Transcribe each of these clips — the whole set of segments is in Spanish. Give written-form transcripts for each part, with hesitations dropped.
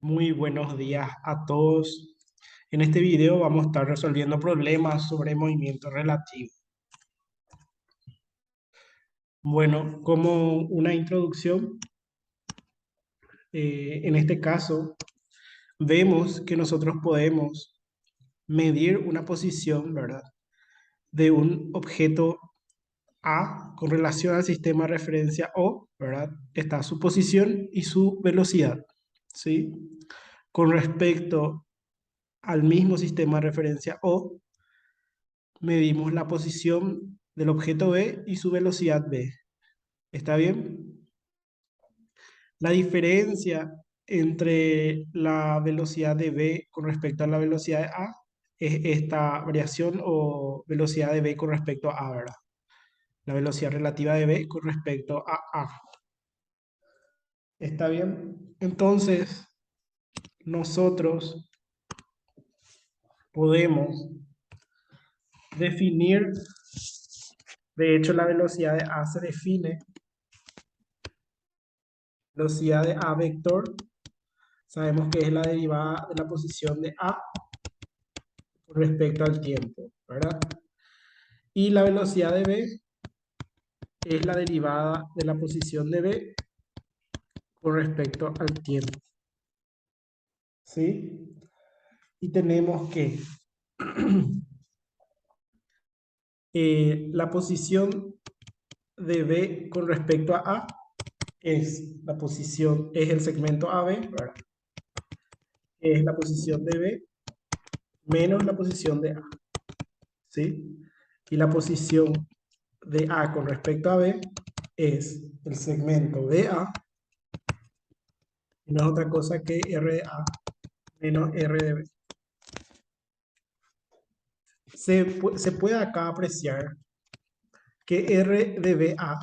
Muy buenos días a todos. En este video vamos a estar resolviendo problemas sobre movimiento relativo. Bueno, como una introducción, en este caso vemos que nosotros podemos medir una posición, ¿verdad? De un objeto A con relación al sistema de referencia O, ¿verdad? Está su posición y su velocidad, ¿sí? Con respecto al mismo sistema de referencia O, medimos la posición del objeto B y su velocidad B. ¿Está bien? La diferencia entre la velocidad de B con respecto a la velocidad de A es esta variación o velocidad de B con respecto a A, ¿verdad? La velocidad relativa de B con respecto a A. ¿Está bien? Entonces, nosotros podemos definir, de hecho la velocidad de A se define, velocidad de A vector. Sabemos que es la derivada de la posición de A con respecto al tiempo, ¿verdad? Y la velocidad de B es la derivada de la posición de B con respecto al tiempo, ¿sí? Y tenemos que la posición de B con respecto a A es la posición, es el segmento AB, ¿verdad? Es la posición de B menos la posición de A, ¿sí? Y la posición de A con respecto a B es el segmento de A, y no es otra cosa que R de A menos R de B. Se puede acá apreciar que R de BA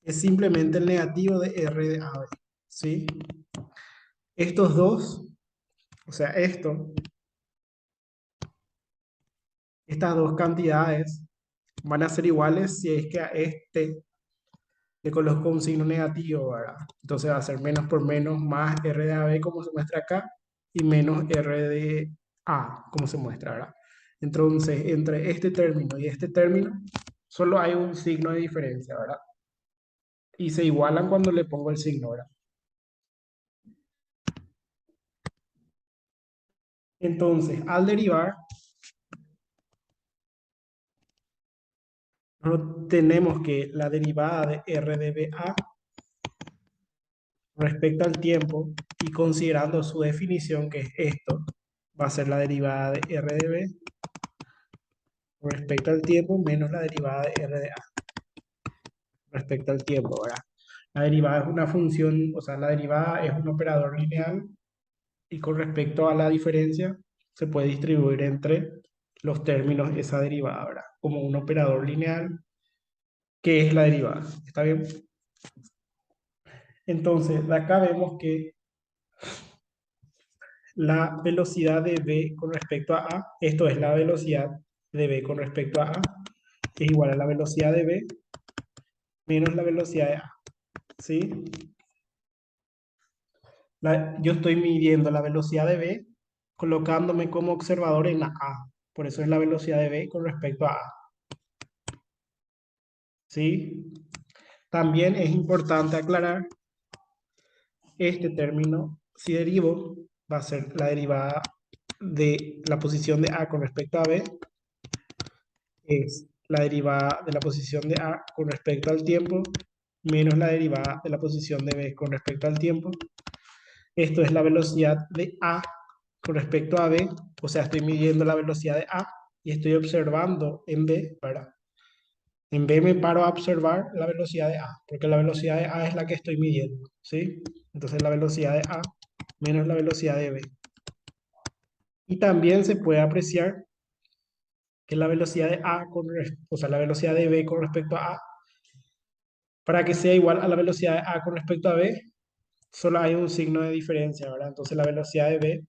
es simplemente el negativo de R de AB, ¿sí? Estos dos, o sea, estas dos cantidades van a ser iguales si es que a este le coloco un signo negativo, ¿verdad? Entonces va a ser menos por menos más R de AB como se muestra acá y menos R de A como se muestra, ¿verdad? Entonces, entre este término y este término, solo hay un signo de diferencia, ¿verdad? Y se igualan cuando le pongo el signo, ¿verdad? Entonces, al derivar, nosotros tenemos que la derivada de R de BA respecto al tiempo y considerando su definición, que es esto, va a ser la derivada de R de B respecto al tiempo menos la derivada de R de A respecto al tiempo, ¿verdad? La derivada es una función, o sea, la derivada es un operador lineal y con respecto a la diferencia se puede distribuir entre los términos esa derivada, ¿verdad? Como un operador lineal, que es la derivada. ¿Está bien? Entonces, de acá vemos que la velocidad de B con respecto a A, esto es la velocidad de B con respecto a A, es igual a la velocidad de B menos la velocidad de A, ¿sí? Yo estoy midiendo la velocidad de B colocándome como observador en la A, por eso es la velocidad de B con respecto a A, ¿sí? También es importante aclarar este término, si derivo, va a ser la derivada de la posición de A con respecto a B, es la derivada de la posición de A con respecto al tiempo, menos la derivada de la posición de B con respecto al tiempo. Esto es la velocidad de A con respecto a B, o sea, estoy midiendo la velocidad de A y estoy observando en B, ¿verdad? En B me paro a observar la velocidad de A, porque la velocidad de A es la que estoy midiendo, ¿sí? Entonces la velocidad de A menos la velocidad de B. Y también se puede apreciar que la velocidad de A o sea, la velocidad de B con respecto a A, para que sea igual a la velocidad de A con respecto a B, solo hay un signo de diferencia, ¿verdad? Entonces la velocidad de B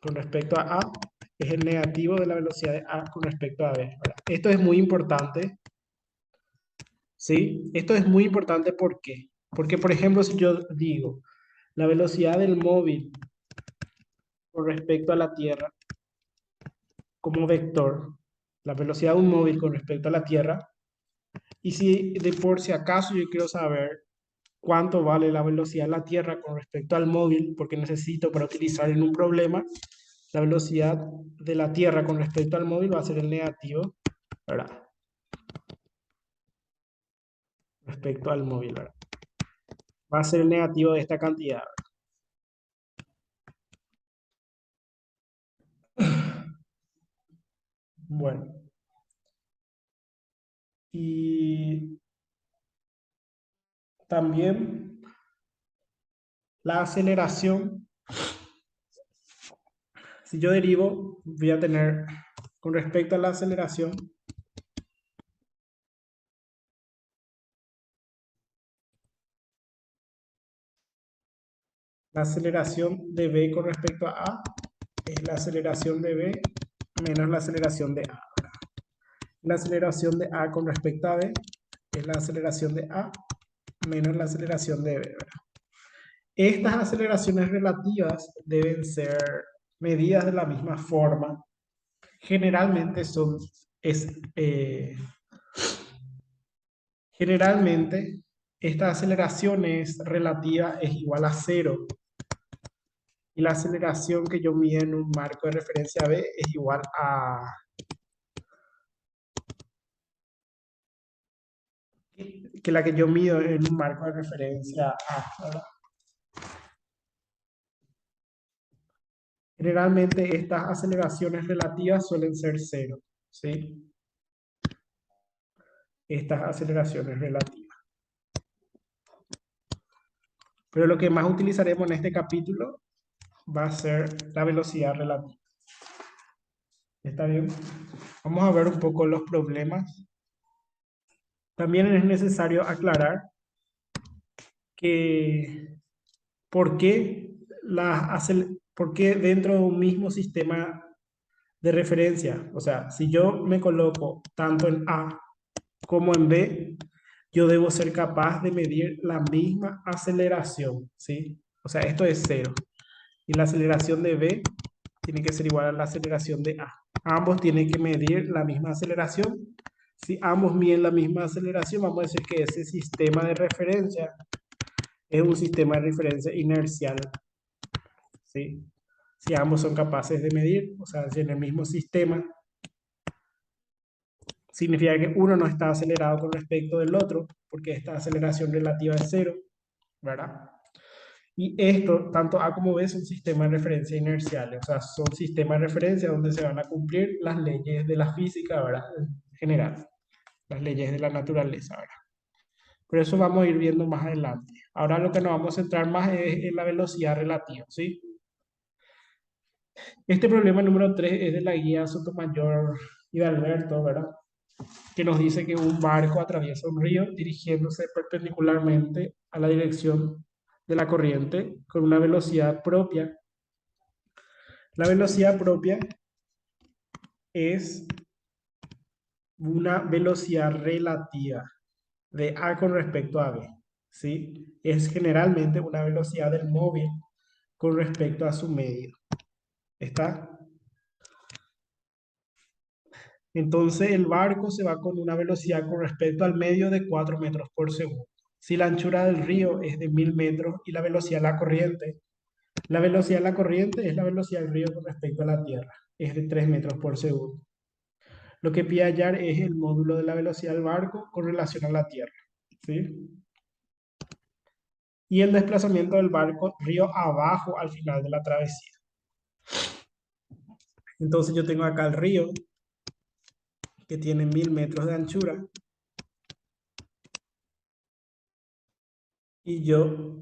con respecto a A es el negativo de la velocidad de A con respecto a B, ¿verdad? Esto es muy importante, ¿sí? Esto es muy importante, ¿por qué? Porque, por ejemplo, si yo digo, la velocidad del móvil con respecto a la Tierra como vector, la velocidad de un móvil con respecto a la Tierra, y si de por si acaso yo quiero saber cuánto vale la velocidad de la Tierra con respecto al móvil, porque necesito para utilizar en un problema, la velocidad de la Tierra con respecto al móvil va a ser el negativo, ¿verdad? Respecto al móvil, ¿verdad? Va a ser el negativo de esta cantidad. Bueno, y también la aceleración, si yo derivo, voy a tener con respecto a la aceleración de b con respecto a es la aceleración de b menos la aceleración de a. La aceleración de a con respecto a b es la aceleración de a menos la aceleración de b, ¿verdad? Estas aceleraciones relativas deben ser medidas de la misma forma. Generalmente son, es, eh, generalmente esta aceleración es relativa, es igual a cero. Y la aceleración que yo mido en un marco de referencia B es igual a que la que yo mido en un marco de referencia A, ¿verdad? Generalmente estas aceleraciones relativas suelen ser cero, ¿sí? Estas aceleraciones relativas. Pero lo que más utilizaremos en este capítulo va a ser la velocidad relativa. ¿Está bien? Vamos a ver un poco los problemas. También es necesario aclarar que por qué, por qué dentro de un mismo sistema de referencia, o sea, si yo me coloco tanto en A como en B, yo debo ser capaz de medir la misma aceleración, ¿sí? O sea, esto es cero. Y la aceleración de B tiene que ser igual a la aceleración de A. Ambos tienen que medir la misma aceleración. Si ambos miden la misma aceleración, vamos a decir que ese sistema de referencia es un sistema de referencia inercial, ¿sí? Si ambos son capaces de medir, o sea, si en el mismo sistema, significa que uno no está acelerado con respecto del otro, porque esta aceleración relativa es cero, ¿verdad? Y esto, tanto A como B, son sistemas de referencia inerciales, o sea, son sistemas de referencia donde se van a cumplir las leyes de la física, ¿verdad? En general, las leyes de la naturaleza, ¿verdad? Pero eso vamos a ir viendo más adelante. Ahora lo que nos vamos a centrar más es en la velocidad relativa, ¿sí? Este problema número 3 es de la guía Sotomayor y de Alberto, ¿verdad? Que nos dice que un barco atraviesa un río dirigiéndose perpendicularmente a la dirección de la corriente con una velocidad propia. La velocidad propia es una velocidad relativa de A con respecto a B, ¿sí? Es generalmente una velocidad del móvil con respecto a su medio. ¿Está? Entonces el barco se va con una velocidad con respecto al medio de 4 metros por segundo. Si la anchura del río es de 1000 metros y la velocidad de la corriente es la velocidad del río con respecto a la Tierra, es de 3 metros por segundo. Lo que pide hallar es el módulo de la velocidad del barco con relación a la Tierra, ¿sí? Y el desplazamiento del barco río abajo al final de la travesía. Entonces yo tengo acá el río que tiene 1000 metros de anchura y yo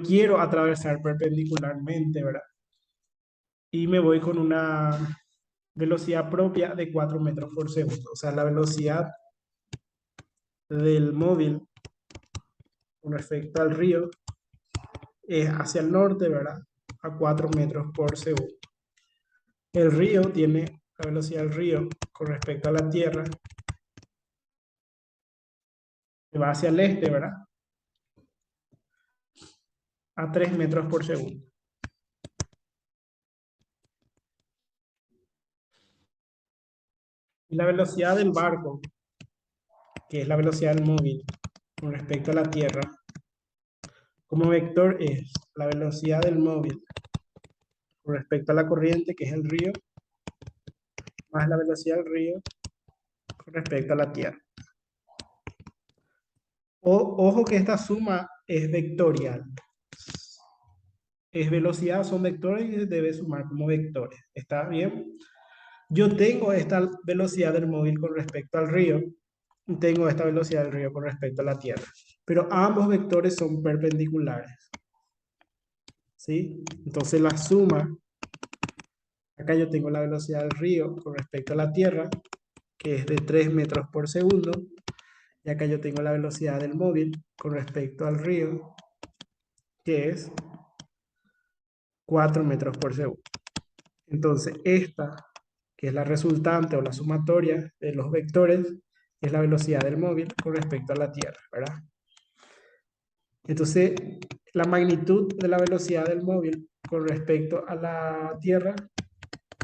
quiero atravesar perpendicularmente, ¿verdad? Y me voy con una velocidad propia de 4 metros por segundo. O sea, la velocidad del móvil con respecto al río es hacia el norte, ¿verdad? A 4 metros por segundo. El río tiene la velocidad del río con respecto a la Tierra que va hacia el este, ¿verdad? A 3 metros por segundo. Y la velocidad del barco, que es la velocidad del móvil con respecto a la Tierra, como vector es la velocidad del móvil con respecto a la corriente, que es el río, más la velocidad del río con respecto a la Tierra. Ojo que esta suma es vectorial. Es velocidad, son vectores y se debe sumar como vectores. ¿Está bien? Yo tengo esta velocidad del móvil con respecto al río y tengo esta velocidad del río con respecto a la Tierra. Pero ambos vectores son perpendiculares. ¿Sí? Entonces la suma, acá yo tengo la velocidad del río con respecto a la Tierra, que es de 3 metros por segundo, y acá yo tengo la velocidad del móvil con respecto al río, que es 4 metros por segundo. Entonces esta, que es la resultante o la sumatoria de los vectores, es la velocidad del móvil con respecto a la Tierra, ¿verdad? Entonces, la magnitud de la velocidad del móvil con respecto a la Tierra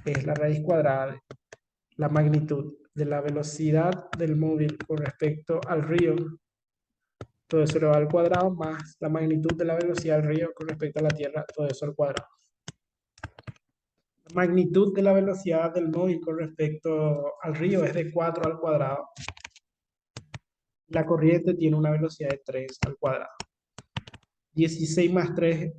es la raíz cuadrada de la magnitud de la velocidad del móvil con respecto al río, todo eso elevado al cuadrado, más la magnitud de la velocidad del río con respecto a la Tierra, todo eso al cuadrado. La magnitud de la velocidad del móvil con respecto al río es de 4 al cuadrado. La corriente tiene una velocidad de 3 al cuadrado. 16 más 3,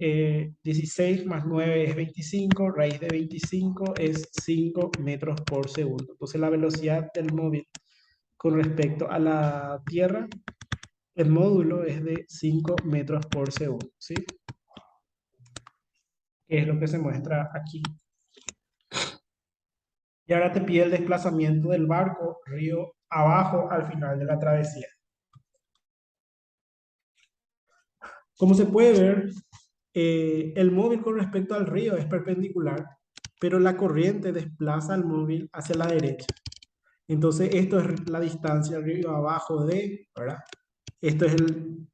16 más 9 es 25, raíz de 25 es 5 metros por segundo. Entonces la velocidad del móvil con respecto a la Tierra, el módulo es de 5 metros por segundo, ¿sí? Que es lo que se muestra aquí. Y ahora te pide el desplazamiento del barco río abajo al final de la travesía. Como se puede ver, el móvil con respecto al río es perpendicular, pero la corriente desplaza al móvil hacia la derecha. Entonces, esto es la distancia río abajo de, ¿verdad? Esto es el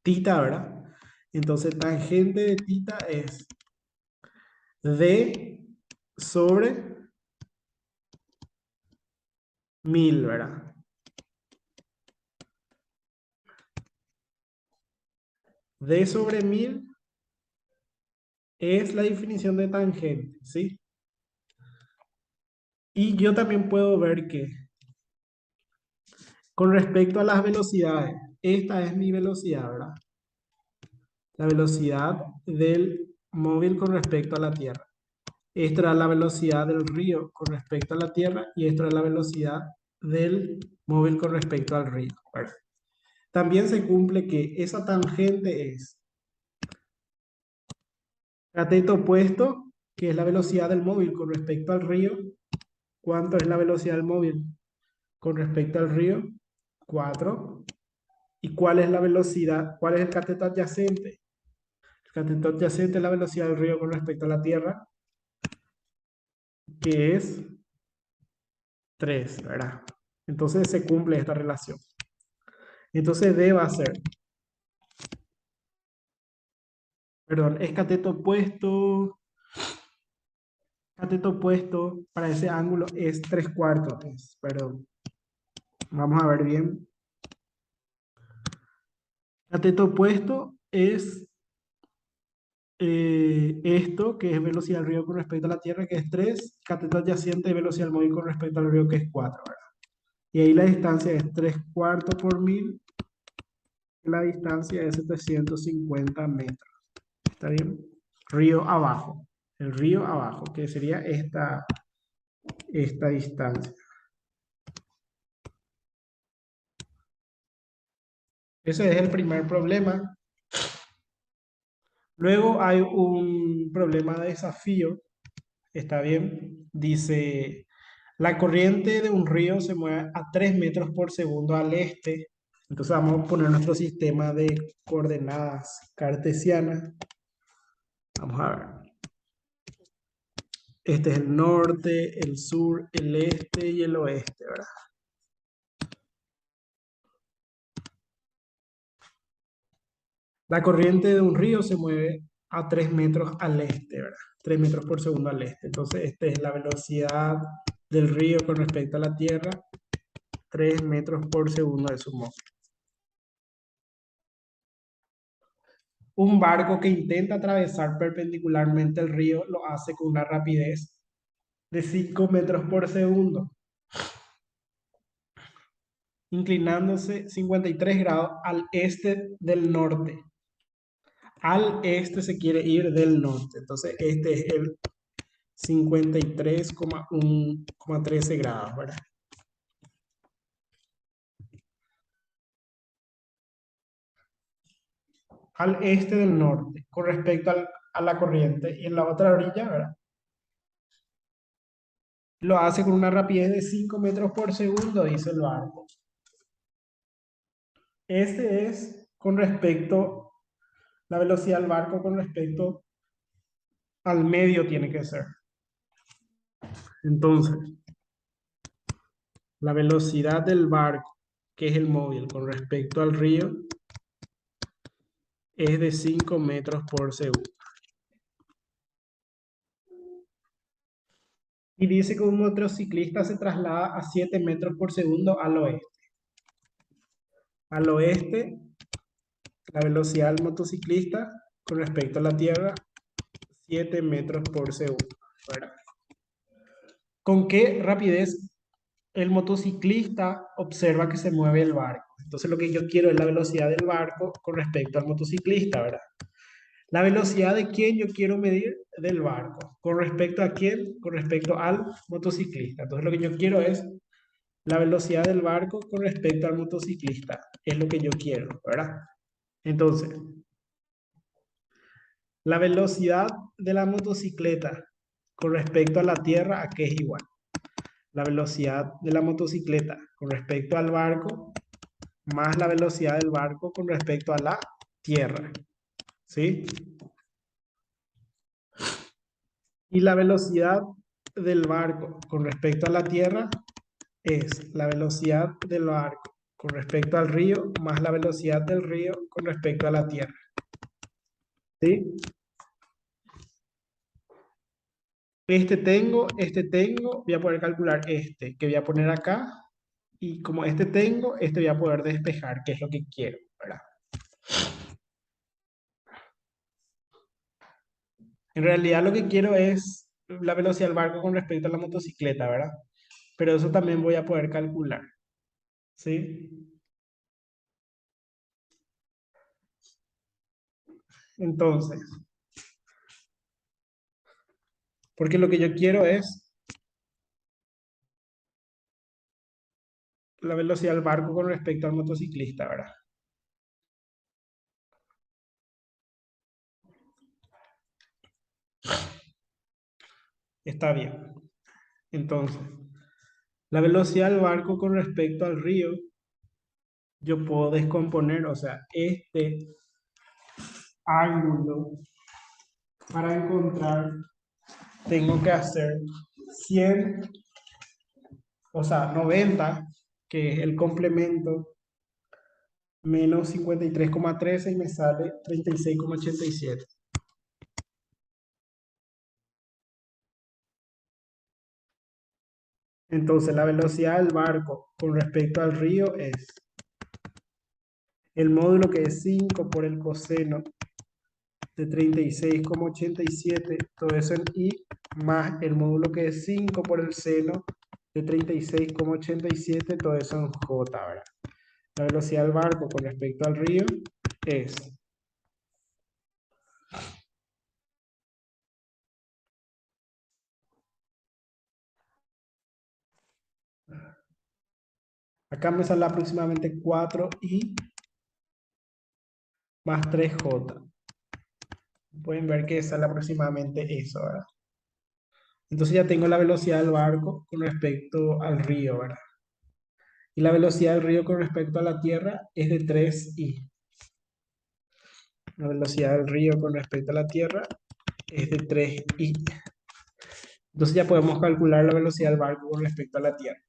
tita, ¿verdad? Entonces, tangente de tita es d sobre 1000, ¿verdad? D sobre 1000 es la definición de tangente, ¿sí? Y yo también puedo ver que con respecto a las velocidades, esta es mi velocidad, ¿verdad? La velocidad del móvil con respecto a la Tierra. Esta es la velocidad del río con respecto a la Tierra y esta es la velocidad del móvil con respecto al río, ¿verdad? También se cumple que esa tangente es cateto opuesto, que es la velocidad del móvil con respecto al río. ¿Cuánto es la velocidad del móvil con respecto al río? 4. ¿Y cuál es la velocidad? ¿Cuál es el cateto adyacente? El cateto adyacente es la velocidad del río con respecto a la Tierra, que es 3, ¿verdad? Entonces se cumple esta relación. Entonces D va a ser, perdón, es cateto opuesto para ese ángulo es 3/4, perdón. Vamos a ver bien. Cateto opuesto es esto, que es velocidad del río con respecto a la Tierra, que es 3, cateto adyacente de velocidad del móvil con respecto al río, que es 4, ¿verdad? Y ahí la distancia es 3/4 por 1000, la distancia es 750 metros. ¿Está bien? Río abajo, el río abajo, que sería esta distancia. Ese es el primer problema. Luego hay un problema de desafío. ¿Está bien? Dice, la corriente de un río se mueve a 3 metros por segundo al este. Entonces vamos a poner nuestro sistema de coordenadas cartesianas. Vamos a ver. Este es el norte, el sur, el este y el oeste, ¿verdad? La corriente de un río se mueve a 3 metros al este, ¿verdad? 3 metros por segundo al este. Entonces, esta es la velocidad del río con respecto a la Tierra, 3 metros por segundo de su modo. Un barco que intenta atravesar perpendicularmente el río lo hace con una rapidez de 5 metros por segundo, inclinándose 53 grados al este del norte. Al este se quiere ir del norte. Entonces, este es el 53,13 grados, ¿verdad? Al este del norte, con respecto a la corriente. Y en la otra orilla, ¿verdad? Lo hace con una rapidez de 5 metros por segundo, dice el barco. Este es con respecto, la velocidad del barco con respecto al medio tiene que ser. Entonces, la velocidad del barco, que es el móvil, con respecto al río, es de 5 metros por segundo. Y dice que un motociclista se traslada a 7 metros por segundo al oeste. Al oeste, la velocidad del motociclista con respecto a la Tierra, 7 metros por segundo, ¿verdad? ¿Con qué rapidez el motociclista observa que se mueve el barco? Entonces lo que yo quiero es la velocidad del barco con respecto al motociclista, ¿verdad? La velocidad de quién yo quiero medir del barco. ¿Con respecto a quién? Con respecto al motociclista. Entonces lo que yo quiero es la velocidad del barco con respecto al motociclista. Es lo que yo quiero, ¿verdad? Entonces, la velocidad de la motocicleta con respecto a la tierra, ¿a qué es igual? La velocidad de la motocicleta con respecto al barco más la velocidad del barco con respecto a la tierra. ¿Sí? Y la velocidad del barco con respecto a la tierra es la velocidad del barco con respecto al río más la velocidad del río con respecto a la tierra. ¿Sí? Este tengo, voy a poder calcular este, que voy a poner acá, y como este tengo, este voy a poder despejar, que es lo que quiero, ¿verdad? En realidad lo que quiero es la velocidad del barco con respecto a la motocicleta, ¿verdad? Pero eso también voy a poder calcular, ¿sí? Entonces, porque lo que yo quiero es la velocidad del barco con respecto al motociclista, ¿verdad? Está bien. Entonces, la velocidad del barco con respecto al río, yo puedo descomponer, o sea, este ángulo para encontrar, tengo que hacer 100, o sea, 90, que es el complemento, menos 53,13 y me sale 36,87. Entonces, la velocidad del barco con respecto al río es el módulo que es 5 por el coseno de 36,87, todo eso en i, más el módulo que es 5 por el seno de 36,87, todo eso en j, ¿verdad? La velocidad del barco con respecto al río es, acá me sale aproximadamente 4i más 3j. Pueden ver que sale aproximadamente eso, ¿verdad? Entonces ya tengo la velocidad del barco con respecto al río, ¿verdad? Y la velocidad del río con respecto a la tierra es de 3i. La velocidad del río con respecto a la tierra es de 3i. Entonces ya podemos calcular la velocidad del barco con respecto a la tierra.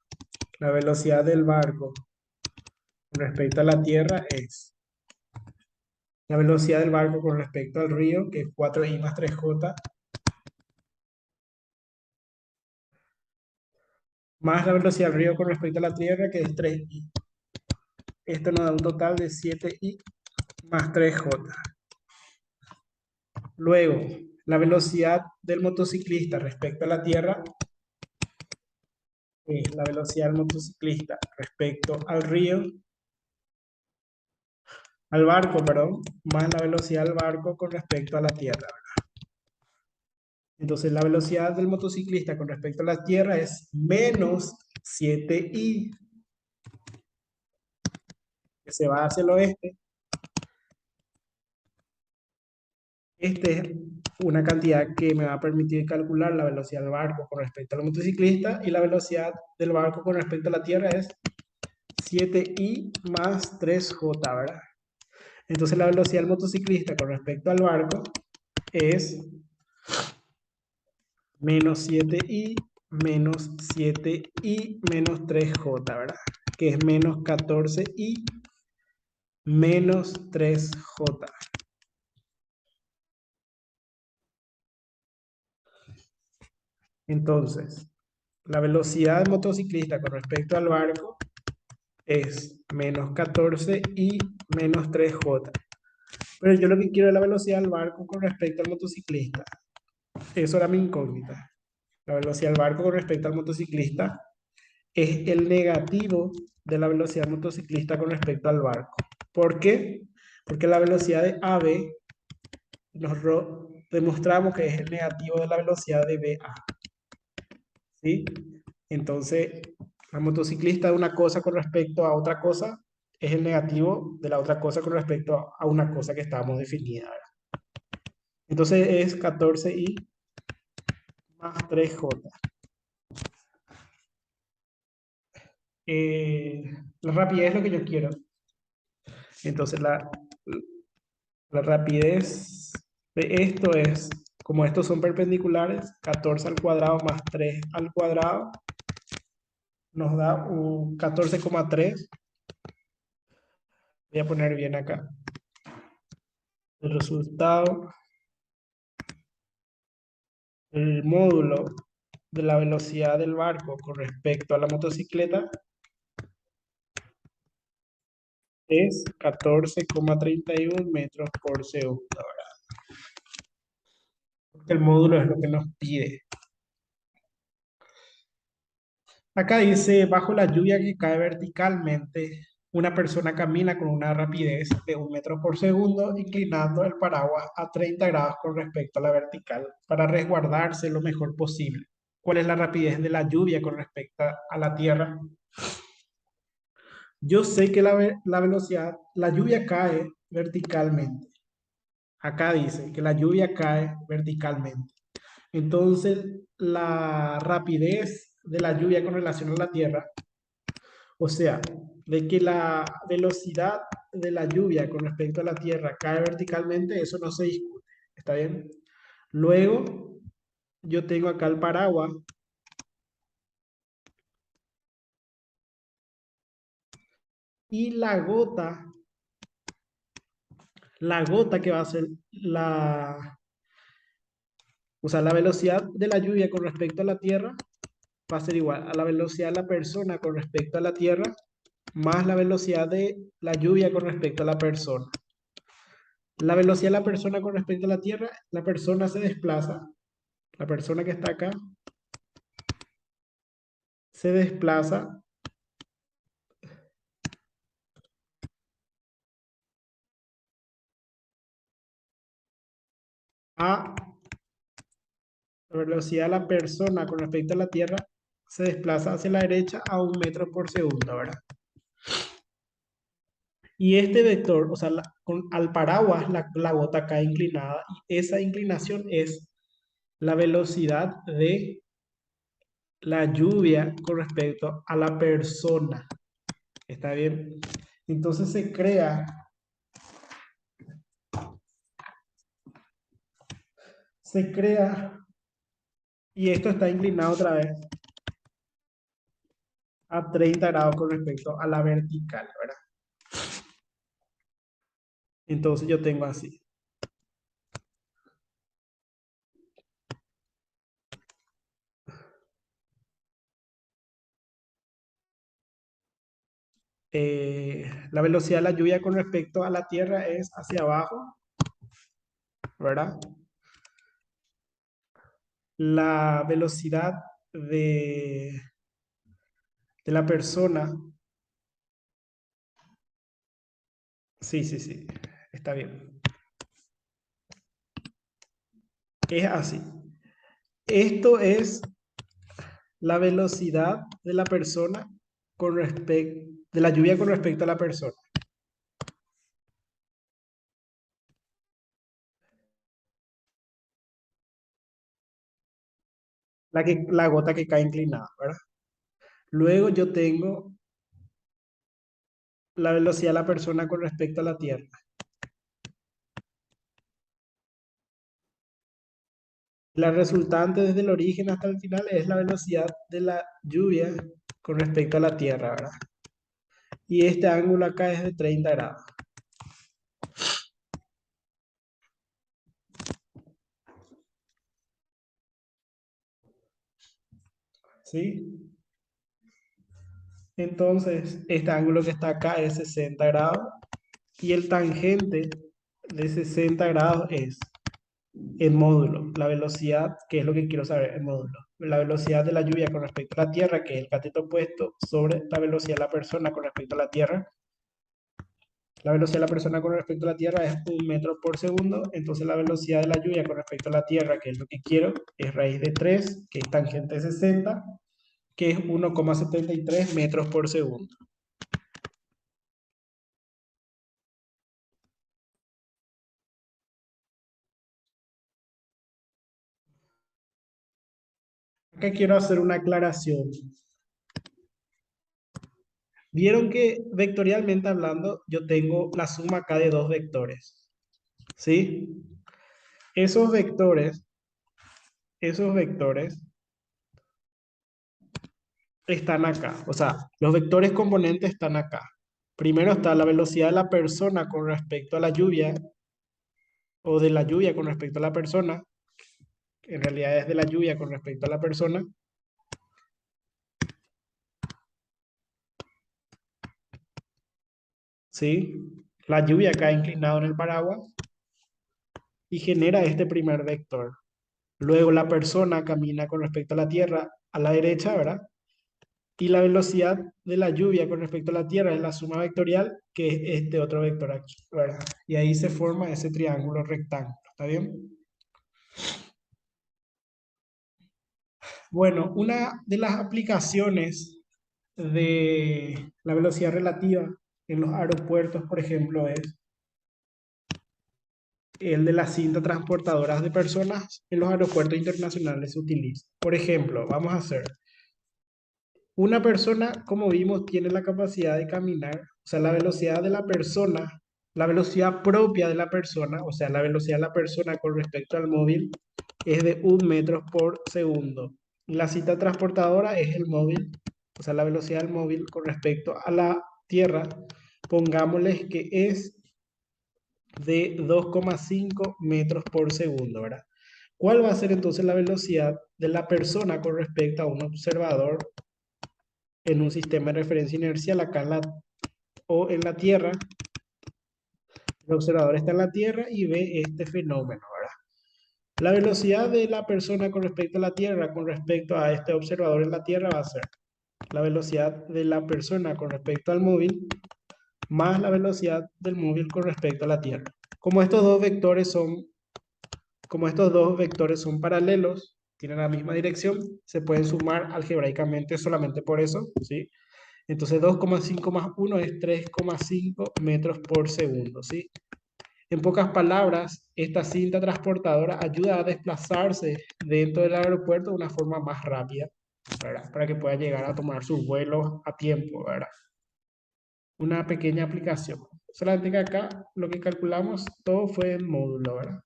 La velocidad del barco con respecto a la tierra es La velocidad del barco con respecto al río, que es 4i más 3j, más la velocidad del río con respecto a la tierra, que es 3i. Esto nos da un total de 7i más 3j. Luego, la velocidad del motociclista respecto a la tierra es la velocidad del motociclista respecto al río, al barco, perdón, más la velocidad del barco con respecto a la tierra. Entonces, la velocidad del motociclista con respecto a la tierra es menos 7i, que se va hacia el oeste. Esta es una cantidad que me va a permitir calcular la velocidad del barco con respecto al motociclista, y la velocidad del barco con respecto a la tierra es 7i más 3j, ¿verdad? Entonces la velocidad del motociclista con respecto al barco es menos 7i menos 7i menos 3j, ¿verdad? Que es menos 14i menos 3j. Entonces, la velocidad del motociclista con respecto al barco es menos 14i menos 3j. Pero yo lo que quiero es la velocidad del barco con respecto al motociclista. Eso era mi incógnita. La velocidad del barco con respecto al motociclista es el negativo de la velocidad del motociclista con respecto al barco. ¿Por qué? Porque la velocidad de AB demostramos que es el negativo de la velocidad de BA. ¿Sí? Entonces, la motociclista de una cosa con respecto a otra cosa es el negativo de la otra cosa con respecto a una cosa que estábamos definida, ¿verdad? Entonces es 14i más 3j. La rapidez es lo que yo quiero. Entonces la rapidez de esto es, como estos son perpendiculares, 14 al cuadrado más 3 al cuadrado nos da un 14,3. Voy a poner bien acá. El resultado, el módulo de la velocidad del barco con respecto a la motocicleta es 14,31 metros por segundo. El módulo es lo que nos pide. Acá dice, bajo la lluvia que cae verticalmente, una persona camina con una rapidez de 1 metro por segundo, inclinando el paraguas a 30 grados con respecto a la vertical, para resguardarse lo mejor posible. ¿Cuál es la rapidez de la lluvia con respecto a la tierra? Yo sé que la velocidad, la lluvia cae verticalmente. Acá dice que la lluvia cae verticalmente. Entonces, la rapidez de la lluvia con relación a la tierra, o sea, de que la velocidad de la lluvia con respecto a la tierra cae verticalmente, eso no se discute. ¿Está bien? Luego, yo tengo acá el paraguas y la gota que va a ser o sea, la velocidad de la lluvia con respecto a la tierra va a ser igual a la velocidad de la persona con respecto a la tierra más la velocidad de la lluvia con respecto a la persona. La velocidad de la persona con respecto a la tierra, la persona se desplaza, la persona que está acá se desplaza a la velocidad de la persona con respecto a la tierra, se desplaza hacia la derecha a 1 metro por segundo, ¿verdad? Y este vector, o sea, al paraguas la gota cae inclinada, y esa inclinación es la velocidad de la lluvia con respecto a la persona. ¿Está bien? Entonces se crea, y esto está inclinado otra vez a 30 grados con respecto a la vertical, ¿verdad? Entonces yo tengo así. La velocidad de la lluvia con respecto a la Tierra es hacia abajo, ¿verdad? La velocidad de, de la persona, sí, sí, sí, está bien. Es así. Esto es la velocidad de la persona con respecto, de la lluvia con respecto a la persona. La gota que cae inclinada, ¿verdad? Luego yo tengo la velocidad de la persona con respecto a la Tierra. La resultante desde el origen hasta el final es la velocidad de la lluvia con respecto a la Tierra, ¿verdad? Y este ángulo acá es de 30 grados. ¿Sí? Entonces, este ángulo que está acá es 60 grados y el tangente de 60 grados es el módulo, la velocidad, que es lo que quiero saber, el módulo. La velocidad de la lluvia con respecto a la Tierra, que es el cateto opuesto, sobre la velocidad de la persona con respecto a la Tierra. La velocidad de la persona con respecto a la Tierra es 1 metro por segundo, entonces la velocidad de la lluvia con respecto a la Tierra, que es lo que quiero, es raíz de 3, que es tangente de 60, que es 1,73 metros por segundo. Acá quiero hacer una aclaración. Vieron que vectorialmente hablando, yo tengo la suma acá de dos vectores, ¿sí? Esos vectores, esos vectores están acá. O sea, los vectores componentes están acá. Primero está la velocidad de la persona con respecto a la lluvia, o de la lluvia con respecto a la persona. En realidad es de la lluvia con respecto a la persona, ¿sí? La lluvia cae inclinado en el paraguas y genera este primer vector. Luego la persona camina con respecto a la Tierra a la derecha, ¿verdad? Y la velocidad de la lluvia con respecto a la Tierra es la suma vectorial, que es este otro vector aquí, ¿verdad? Y ahí se forma ese triángulo rectángulo, ¿está bien? Bueno, una de las aplicaciones de la velocidad relativa en los aeropuertos, por ejemplo, es el de las cintas transportadoras de personas en los aeropuertos internacionales se utiliza. Por ejemplo, vamos a hacer, una persona, como vimos, tiene la capacidad de caminar, o sea, la velocidad de la persona, la velocidad propia de la persona, o sea, la velocidad de la persona con respecto al móvil es de 1 metro por segundo. La cinta transportadora es el móvil, o sea, la velocidad del móvil con respecto a la Tierra, pongámosles que es de 2,5 metros por segundo, ¿verdad? ¿Cuál va a ser entonces la velocidad de la persona con respecto a un observador en un sistema de referencia inercial acá o en la Tierra? El observador está en la Tierra y ve este fenómeno, ¿verdad? La velocidad de la persona con respecto a la Tierra, con respecto a este observador en la Tierra, va a ser la velocidad de la persona con respecto al móvil más la velocidad del móvil con respecto a la Tierra. Como estos dos vectores son Como estos dos vectores son paralelos, tienen la misma dirección, se pueden sumar algebraicamente solamente por eso, ¿sí? Entonces 2,5 más 1 es 3,5 metros por segundo, ¿sí? En pocas palabras, esta cinta transportadora ayuda a desplazarse dentro del aeropuerto de una forma más rápida, ¿verdad? Para que pueda llegar a tomar sus vuelos a tiempo, ¿verdad? Una pequeña aplicación. Solamente que acá lo que calculamos todo fue en módulo, ¿verdad?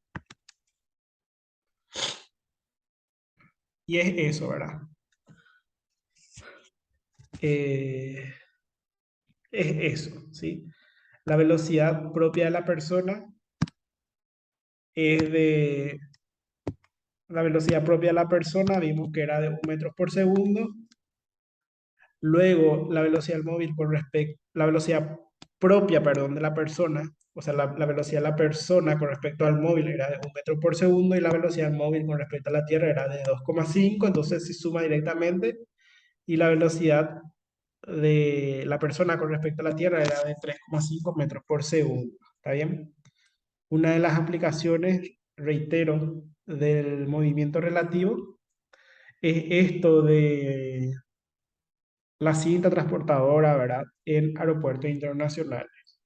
Y es eso, ¿verdad? Eh, es eso, ¿sí? La velocidad propia de la persona es de... La velocidad propia de la persona vimos que era de 1 metro por segundo. Luego, la velocidad del móvil con respecto, la velocidad propia, perdón, de la persona, o sea, la velocidad de la persona con respecto al móvil era de 1 metro por segundo y la velocidad del móvil con respecto a la Tierra era de 2,5, entonces se suma directamente y la velocidad de la persona con respecto a la Tierra era de 3,5 metros por segundo. ¿Está bien? Una de las aplicaciones, reitero, del movimiento relativo es esto de la cinta transportadora, ¿verdad? En aeropuertos internacionales.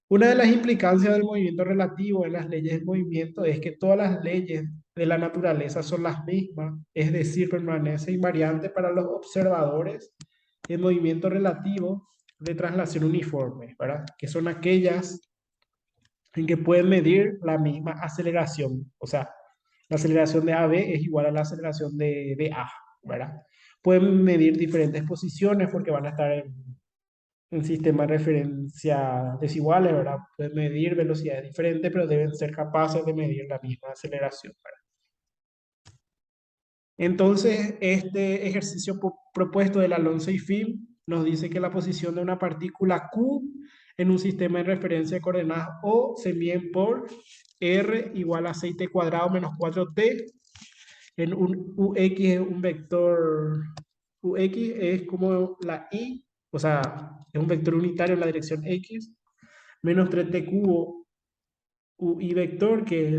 Una de las implicancias del movimiento relativo en las leyes del movimiento es que todas las leyes de la naturaleza son las mismas, es decir, permanece invariante para los observadores en movimiento relativo de traslación uniforme, ¿verdad? Que son aquellas en que pueden medir la misma aceleración. O sea, la aceleración de AB es igual a la aceleración de A, ¿verdad? Pueden medir diferentes posiciones porque van a estar en sistemas de referencia desiguales, ¿verdad? Pueden medir velocidades diferentes, pero deben ser capaces de medir la misma aceleración, ¿verdad? Entonces, este ejercicio propuesto del Alonso y Field nos dice que la posición de una partícula Q en un sistema de referencia de coordenadas O se miden por R igual a 6t cuadrado menos 4t. En un UX es un vector, UX es como la Y, o sea, es un vector unitario en la dirección X, menos 3t cubo UI vector, que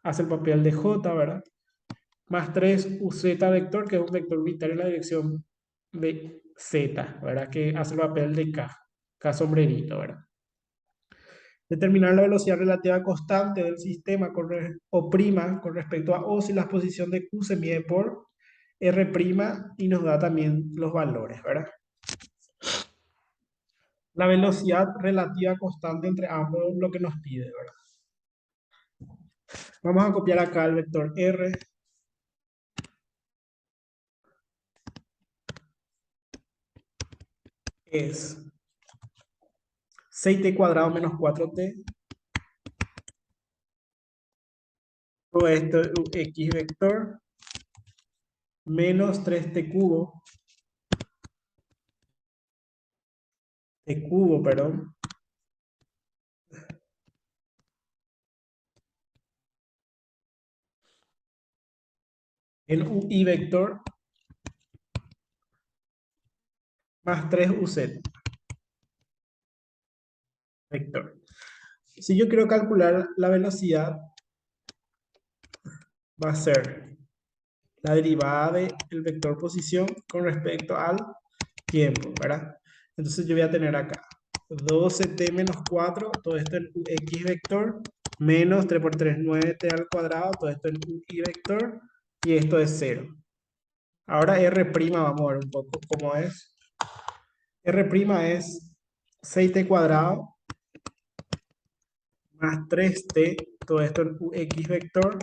hace el papel de J, ¿verdad? Más 3 UZ vector, que es un vector unitario en la dirección de Z, ¿verdad? Que hace el papel de K sombrerito, ¿verdad? Determinar la velocidad relativa constante del sistema o prima con respecto a O si la posición de Q se mide por R' y nos da también los valores, ¿verdad? La velocidad relativa constante entre ambos es lo que nos pide, ¿verdad? Vamos a copiar acá el vector R. Es 6t cuadrado menos 4t. Todo esto es un X vector menos 3t cubo. T cubo, perdón. En UI vector más 3 UZ vector. Si yo quiero calcular la velocidad, va a ser la derivada del vector posición con respecto al tiempo, ¿verdad? Entonces yo voy a tener acá 12t menos 4, todo esto en x vector, menos 3 por 3, 9t al cuadrado, todo esto en y vector, y esto es 0. Ahora R', vamos a ver un poco cómo es. R' es 6t cuadrado más 3t, todo esto en x vector,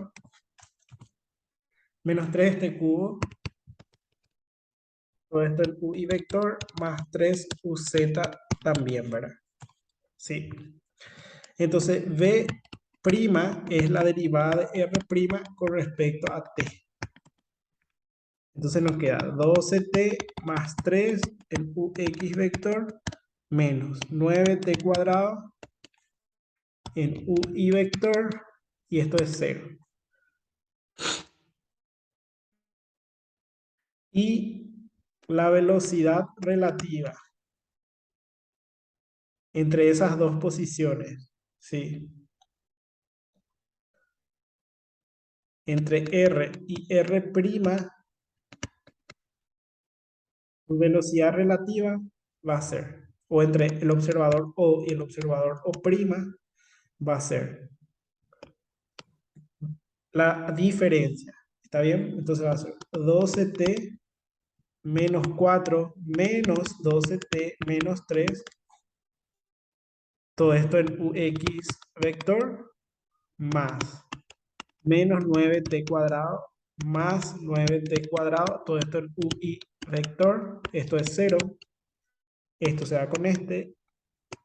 menos 3t cubo, todo esto en UI vector, más 3uz también, ¿verdad? Sí. Entonces, V' es la derivada de R' con respecto a t. Entonces nos queda 12t más 3 en ux vector menos 9t cuadrado en ui vector y esto es 0. Y la velocidad relativa entre esas dos posiciones, ¿sí? Entre R y R', su velocidad relativa va a ser, o entre el observador O y el observador O', va a ser la diferencia. ¿Está bien? Entonces va a ser 12t menos 4 menos 12t menos 3. Todo esto en ux vector más menos 9t cuadrado más 9t cuadrado. Todo esto en ui vector. Esto es 0. Esto se da con este.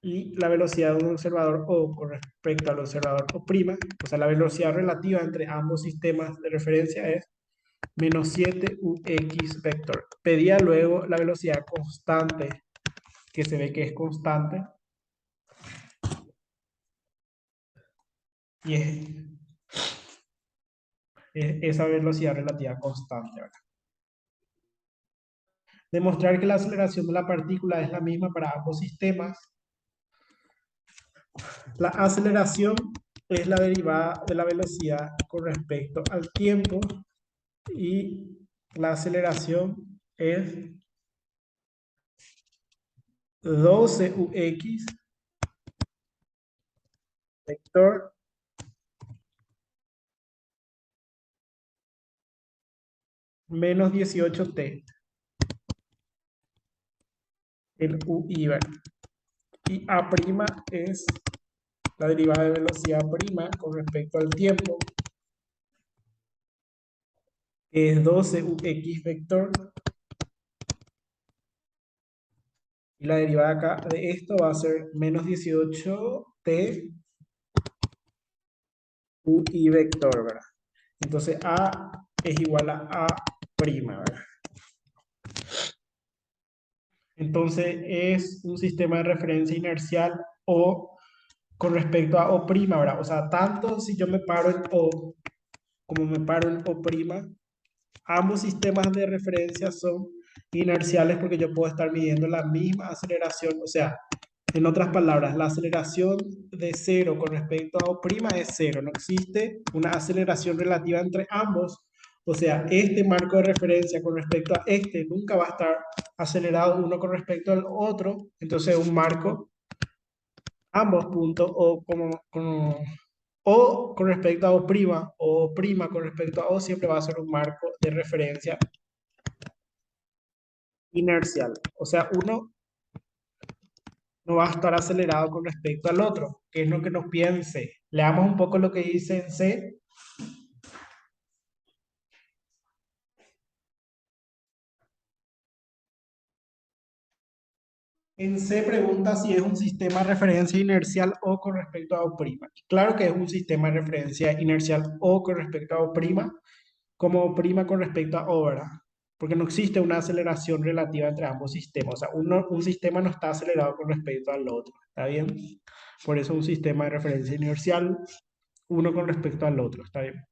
y la velocidad de un observador O con respecto al observador O', o sea, la velocidad relativa entre ambos sistemas de referencia es menos 7 ux vector. Pedía luego la velocidad constante, que se ve que es constante, y es esa velocidad relativa constante, ¿verdad? Demostrar que la aceleración de la partícula es la misma para ambos sistemas. La aceleración es la derivada de la velocidad con respecto al tiempo y la aceleración es 12 ux vector menos 18t, el ui, ¿verdad? Y a' es la derivada de velocidad prima con respecto al tiempo, que es 12 ux vector, y la derivada acá de esto va a ser menos 18t ui vector, ¿verdad? Entonces A es igual a ¿verdad? Entonces es un sistema de referencia inercial O con respecto a O', ¿verdad? O sea, tanto si yo me paro en O como me paro en O', ambos sistemas de referencia son inerciales porque yo puedo estar midiendo la misma aceleración. O sea, en otras palabras, la aceleración de cero con respecto a O' es cero. No existe una aceleración relativa entre ambos. O sea, este marco de referencia con respecto a este nunca va a estar acelerado uno con respecto al otro. Entonces, un marco, ambos puntos, o con respecto a O', con respecto a O, siempre va a ser un marco de referencia inercial. O sea, uno no va a estar acelerado con respecto al otro, que es lo que nos pide en C. Leamos un poco lo que dice en C. En C pregunta si es un sistema de referencia inercial O con respecto a O'. Claro que es un sistema de referencia inercial O con respecto a O', como O' con respecto a O, ¿verdad? Porque no existe una aceleración relativa entre ambos sistemas. O sea, un sistema no está acelerado con respecto al otro. ¿Está bien? Por eso un sistema de referencia inercial, uno con respecto al otro. ¿Está bien?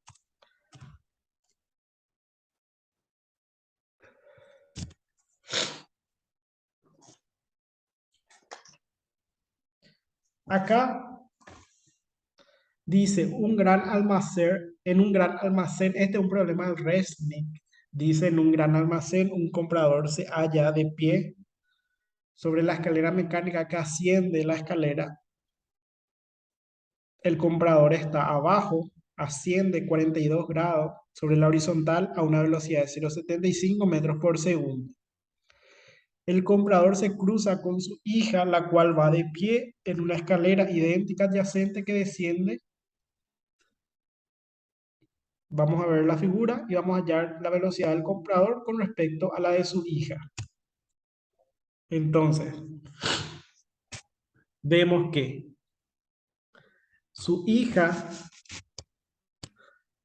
Acá dice en un gran almacén, este es un problema del RESNIC. Dice, en un gran almacén, un comprador se halla de pie sobre la escalera mecánica que asciende la escalera. El comprador está abajo, asciende 42 grados sobre la horizontal a una velocidad de 0,75 metros por segundo. El comprador se cruza con su hija, la cual va de pie en una escalera idéntica adyacente que desciende. Vamos a ver la figura y vamos a hallar la velocidad del comprador con respecto a la de su hija. Entonces, vemos que su hija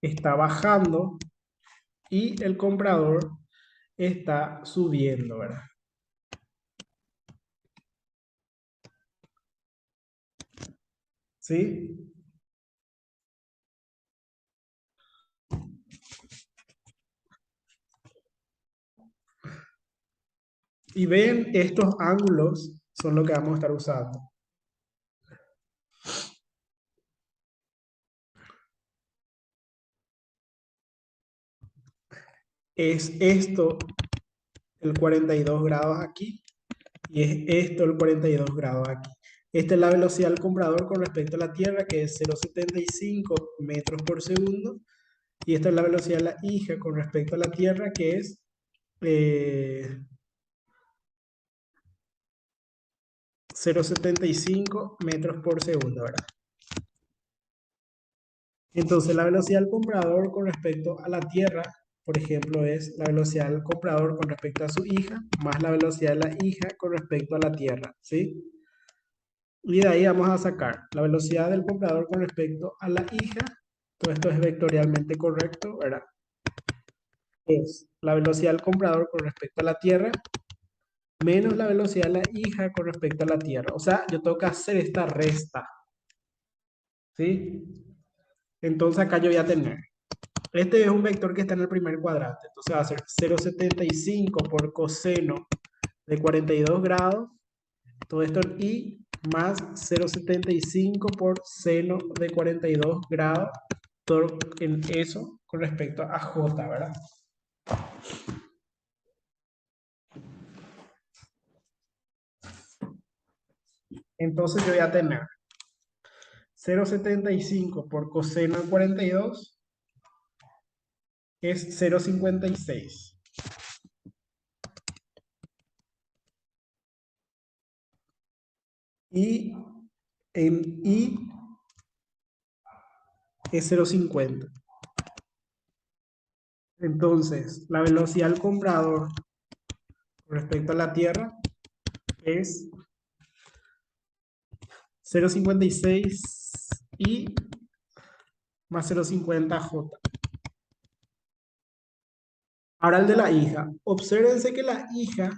está bajando y el comprador está subiendo, ¿verdad? ¿Sí? Y ven, estos ángulos son lo que vamos a estar usando. Es esto el 42 grados aquí y es esto el 42 grados aquí. Esta es la velocidad del comprador con respecto a la Tierra, que es 0,75 metros por segundo. Y esta es la velocidad de la hija con respecto a la Tierra, que es 0,75 metros por segundo, ¿verdad? Entonces, la velocidad del comprador con respecto a la Tierra, por ejemplo, es la velocidad del comprador con respecto a su hija, más la velocidad de la hija con respecto a la Tierra, ¿sí? Y de ahí vamos a sacar la velocidad del comprador con respecto a la hija. Todo esto es vectorialmente correcto, ¿verdad? Es la velocidad del comprador con respecto a la Tierra menos la velocidad de la hija con respecto a la Tierra. O sea, yo tengo que hacer esta resta, ¿sí? Entonces acá yo voy a tener, este es un vector que está en el primer cuadrante, entonces va a ser 0,75 por coseno de 42 grados, todo esto en i, más 0,75 por seno de 42 grados, todo en eso con respecto a j, ¿verdad? Entonces yo voy a tener 0,75 por coseno de 42 es 0,56. Y en i es 0,50. Entonces, la velocidad del comprador con respecto a la Tierra es 0,56 i más 0,50 j. Ahora el de la hija. Obsérvense que la hija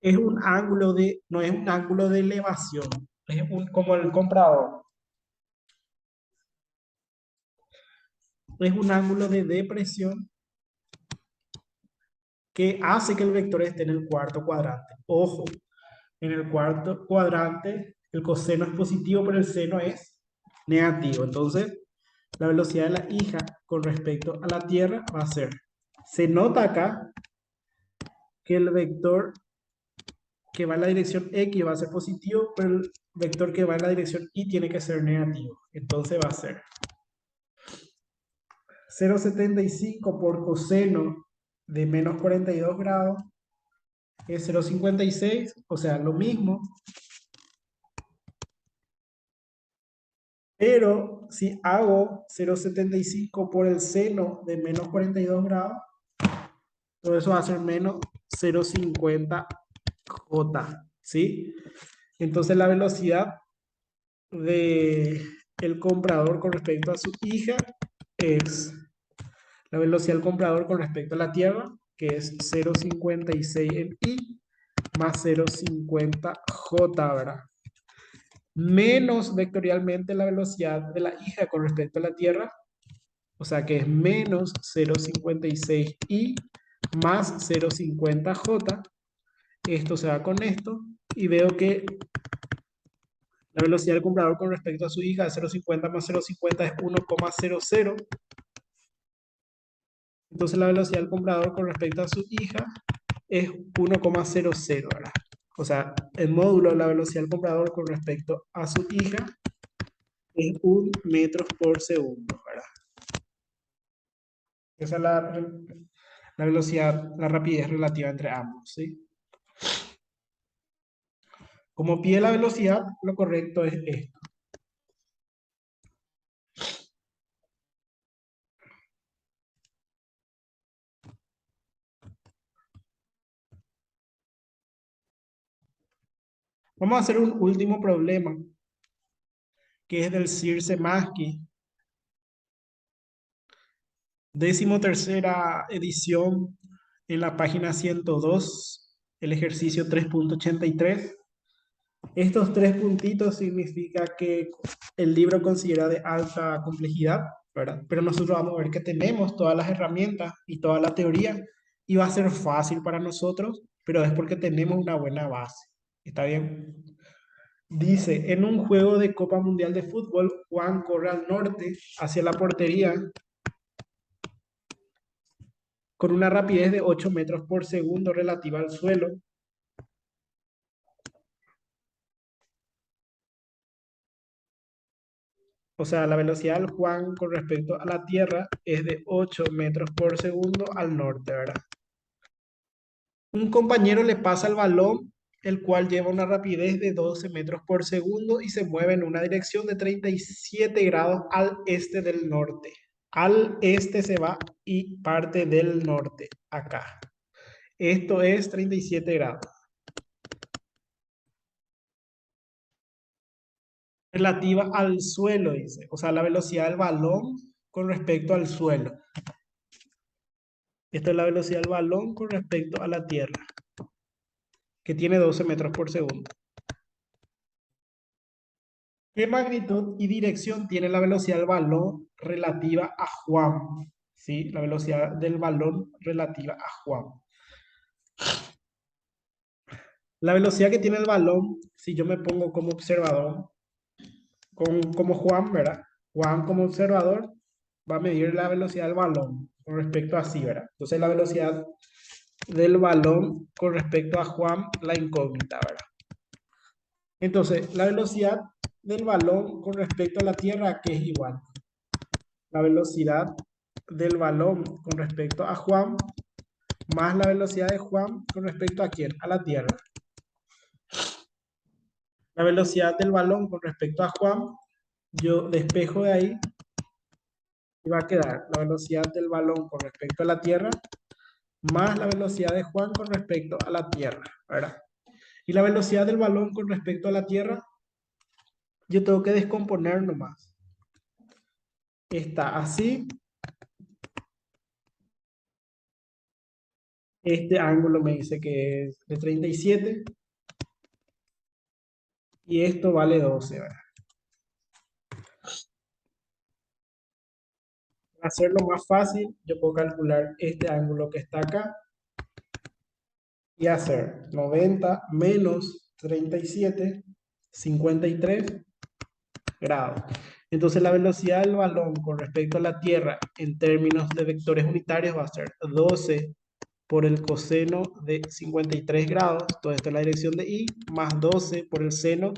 es un ángulo de, no es un ángulo de elevación, es un, como el comprador, es un ángulo de depresión que hace que el vector esté en el cuarto cuadrante. Ojo, en el cuarto cuadrante el coseno es positivo, pero el seno es negativo. Entonces, la velocidad de la hija con respecto a la Tierra va a ser, se nota acá que el vector que va en la dirección X va a ser positivo, pero el vector que va en la dirección Y tiene que ser negativo. Entonces va a ser 0,75 por coseno de menos 42 grados es 0,56, o sea, lo mismo, pero si hago 0,75 por el seno de menos 42 grados, todo eso va a ser menos 0,50 J, ¿sí? Entonces la velocidad de el comprador con respecto a su hija es la velocidad del comprador con respecto a la Tierra, que es 0,56 en I más 0,50 J, ¿verdad? Menos vectorialmente la velocidad de la hija con respecto a la Tierra, o sea que es menos 0,56 I más 0,50 J. Esto se va con esto y veo que la velocidad del comprador con respecto a su hija de 0,50 más 0,50 es 1,00. Entonces la velocidad del comprador con respecto a su hija es 1,00, ¿verdad? O sea, el módulo de la velocidad del comprador con respecto a su hija es 1 metros por segundo, ¿verdad? Esa es la velocidad, la rapidez relativa entre ambos, ¿sí? Como pide la velocidad, lo correcto es esto. Vamos a hacer un último problema, que es del Sir-Semaski, 13ª edición, en la página 102, el ejercicio 3,83. Estos tres puntitos significa que el libro considera de alta complejidad, ¿verdad? Pero nosotros vamos a ver que tenemos todas las herramientas y toda la teoría y va a ser fácil para nosotros, pero es porque tenemos una buena base. ¿Está bien? Dice, en un juego de Copa Mundial de Fútbol, Juan corre al norte hacia la portería con una rapidez de 8 metros por segundo relativa al suelo. O sea, la velocidad del Juan con respecto a la Tierra es de 8 metros por segundo al norte, ¿verdad? Un compañero le pasa el balón, el cual lleva una rapidez de 12 metros por segundo y se mueve en una dirección de 37 grados al este del norte. Al este se va y parte del norte, acá. Esto es 37 grados. relativa al suelo, dice. O sea, la velocidad del balón con respecto al suelo. Esta es la velocidad del balón con respecto a la Tierra, que tiene 12 metros por segundo. ¿Qué magnitud y dirección tiene la velocidad del balón relativa a Juan? ¿Sí? La velocidad del balón relativa a Juan. La velocidad que tiene el balón, si yo me pongo como observador, como Juan, ¿verdad? Juan como observador va a medir la velocidad del balón con respecto a sí, ¿verdad? Entonces la velocidad del balón con respecto a Juan, la incógnita, ¿verdad? Entonces, la velocidad del balón con respecto a la Tierra, que es igual. La velocidad del balón con respecto a Juan, más la velocidad de Juan con respecto a quién, a la Tierra. La velocidad del balón con respecto a Juan, yo despejo de ahí y va a quedar la velocidad del balón con respecto a la Tierra, más la velocidad de Juan con respecto a la Tierra, ¿verdad? Y la velocidad del balón con respecto a la Tierra, yo tengo que descomponer nomás. Está así. Este ángulo me dice que es de 37 y esto vale 12, ¿verdad? Para hacerlo más fácil, yo puedo calcular este ángulo que está acá y hacer 90 menos 37, 53 grados. Entonces la velocidad del balón con respecto a la Tierra en términos de vectores unitarios va a ser 12 por el coseno de 53 grados, todo esto en la dirección de I, más 12 por el seno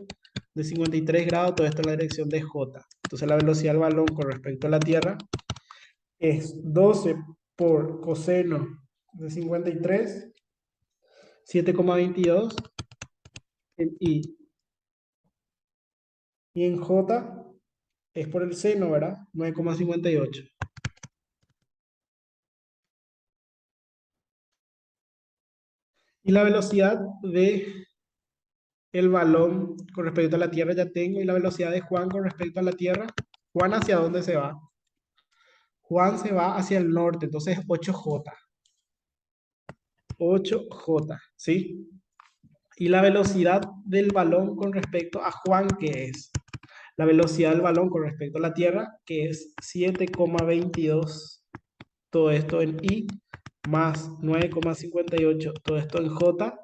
de 53 grados, todo esto en la dirección de J. Entonces la velocidad del balón con respecto a la Tierra es 12 por coseno de 53, 7,22 en I. Y en J es por el seno, ¿verdad? 9,58. Y la velocidad de el balón con respecto a la Tierra ya tengo. Y la velocidad de Juan con respecto a la Tierra. Juan, ¿hacia dónde se va? Juan se va hacia el norte, entonces 8J. 8J, ¿sí? Y la velocidad del balón con respecto a Juan, ¿qué es? La velocidad del balón con respecto a la Tierra, que es 7,22, todo esto en I, más 9,58, todo esto en J,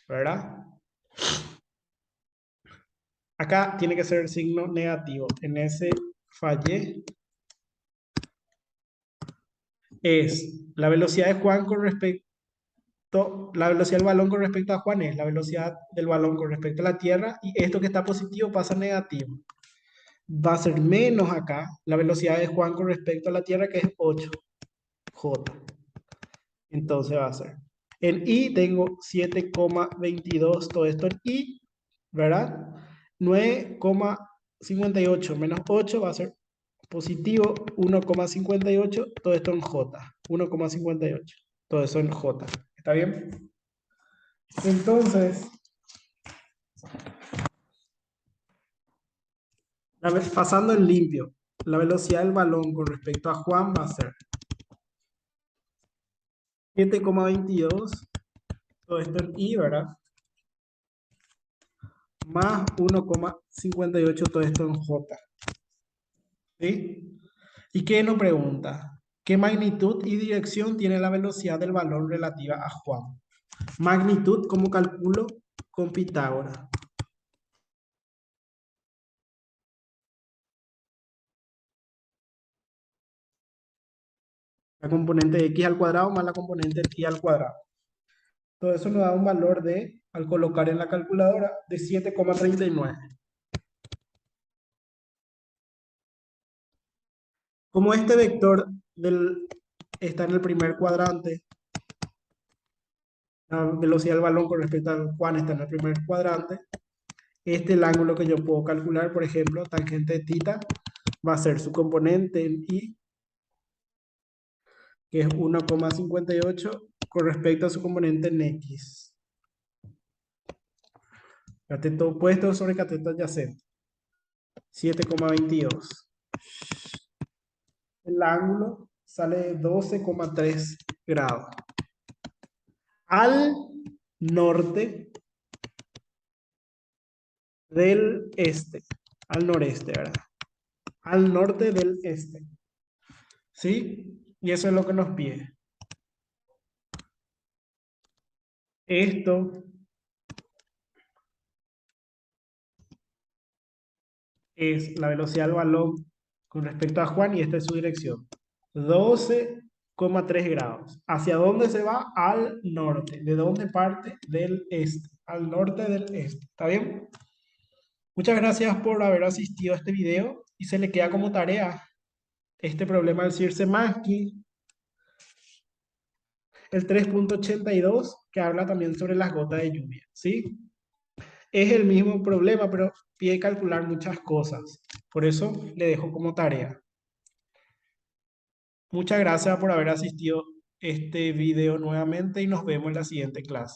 ¿verdad? Acá tiene que ser el signo negativo. En ese fallé. Es la velocidad de Juan con respecto, la velocidad del balón con respecto a Juan es la velocidad del balón con respecto a la Tierra y esto que está positivo pasa a negativo. Va a ser menos acá la velocidad de Juan con respecto a la Tierra que es 8J. Entonces va a ser. En I tengo 7,22, todo esto en I, ¿verdad? 9,58 menos 8 va a ser positivo 1,58, todo esto en J. 1,58, todo eso en J. ¿Está bien? Entonces, pasando en limpio, la velocidad del balón con respecto a Juan va a ser 7,22, todo esto en I, ¿verdad? Más 1,58, todo esto en J. ¿Sí? ¿Y qué nos pregunta? ¿Qué magnitud y dirección tiene la velocidad del balón relativa a Juan? Magnitud, ¿cómo calculo? Con Pitágoras. La componente de x al cuadrado más la componente de y al cuadrado. Todo eso nos da un valor de, al colocar en la calculadora, de 7,39. Como este vector está en el primer cuadrante, la velocidad del balón con respecto a Juan está en el primer cuadrante, este es el ángulo que yo puedo calcular, por ejemplo, tangente de θ va a ser su componente en y, que es 1,58 con respecto a su componente en x. Cateto opuesto sobre cateto adyacente. 7,22. El ángulo sale de 12,3 grados. Al norte del este. Al noreste, ¿verdad? Al norte del este. ¿Sí? Y eso es lo que nos pide. Esto es la velocidad del balón con respecto a Juan y esta es su dirección. 12,3 grados. ¿Hacia dónde se va? Al norte. ¿De dónde parte? Del este. Al norte del este. ¿Está bien? Muchas gracias por haber asistido a este video y se le queda como tarea este problema del Sierre-Szymanski, el 3,82 que habla también sobre las gotas de lluvia, ¿sí? Es el mismo problema, pero pide calcular muchas cosas. Por eso le dejo como tarea. Muchas gracias por haber asistido a este video nuevamente y nos vemos en la siguiente clase.